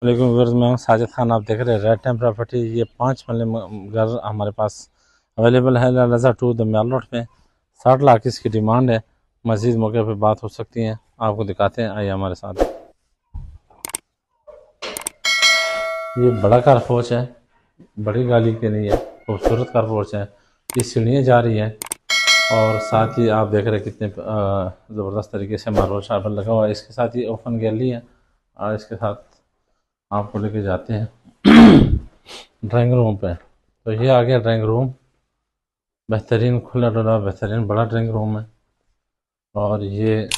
लेकिन व्यूअर्स, मैं हूं साजिद खान। आप देख रहे हैं रेड टाइम प्रॉपर्टी। ये 5 मरले घर हमारे पास अवेलेबल है लालाजा 2 दमियाल रोड पे। 60 लाख इसकी डिमांड है। मजीद मौके पे बात हो सकती है। आपको दिखाते हैं, आइए हमारे साथ। ये बड़ा कारपोच है, बड़ी गाली के नहीं है, खूबसूरत कारपोच है। ये सीढ़ियाँ जा रही हैं और साथ ही आप देख रहे हैं कितने ज़बरदस्त तरीके से मार्बल शार्बल लगा हुआ है। इसके साथ ही ओपन गैलरी है और इसके साथ आपको लेके जाते हैं ड्राइंग रूम पे। तो ये आ गया ड्राइंग रूम। बेहतरीन खुला डुला बेहतरीन बड़ा ड्राइंग रूम है और ये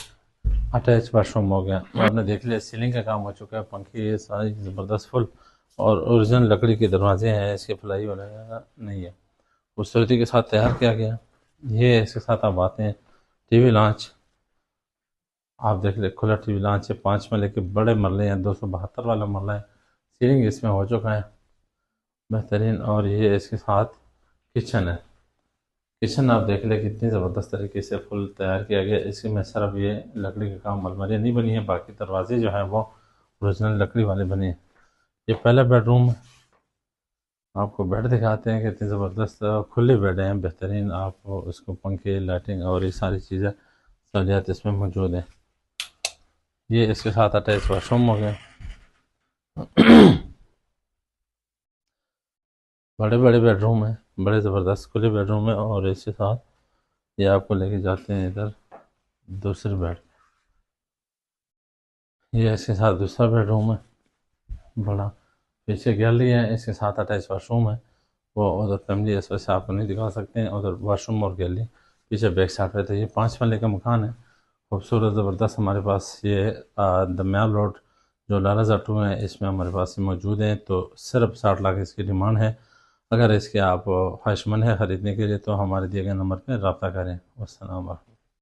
अटैच वाशरूम हो गया। तो आपने देख लिया, सीलिंग का काम हो चुका है, पंखे ये सारी ज़बरदस्त फुल और ओरिजिनल लकड़ी के दरवाजे हैं। इसके फ्लाई वगैरह नहीं है, खूबसूरती के साथ तैयार किया गया। ये इसके साथ आप आते हैं टीवी लॉन्च। आप देख ले, खुला टीवी लॉन्च है। 5 मरले के बड़े मरले हैं, 272 वाला मरला है। सीलिंग इसमें हो चुका है बेहतरीन। और ये इसके साथ किचन है। किचन आप देख ले कितनी ज़बरदस्त तरीके से फुल तैयार किया गया। इसके में सिर्फ ये लकड़ी का काम, अलमारियाँ नहीं बनी है, बाकी दरवाजे जो हैं वो ओरिजिनल लकड़ी वाले बने हैं। ये पहला बेडरूम है। आपको बेड दिखाते हैं, कितनी ज़बरदस्त खुले बेड हैं बेहतरीन। आप उसको पंखे, लाइटिंग और ये सारी चीज़ें सहूलियात इसमें मौजूद हैं। ये इसके साथ अटैच वाशरूम हो गया। बड़े बड़े बेडरूम है, बड़े ज़बरदस्त खुले बेडरूम है। और इसके साथ ये आपको लेके जाते हैं इधर दूसरे बेड। ये इसके साथ दूसरा बेडरूम है बड़ा। पीछे गैलरी है, इसके साथ अटैच वाशरूम है। वो उधर फैमिली इस वजह से आपको नहीं दिखा सकते हैं, उधर वाशरूम और गैलरी पीछे बैक साइड पे। तो ये 5 मरले का मकान है, खूबसूरत ज़बरदस्त। हमारे पास ये दमियाल रोड जो लालाजा 2 है, इसमें हमारे पास ये मौजूद है। तो सिर्फ 60 लाख इसकी डिमांड है। अगर इसके आप ख्वाहिशमंद है ख़रीदने के लिए तो हमारे दिए गए नंबर पर रब्ता करें। वस्सलाम।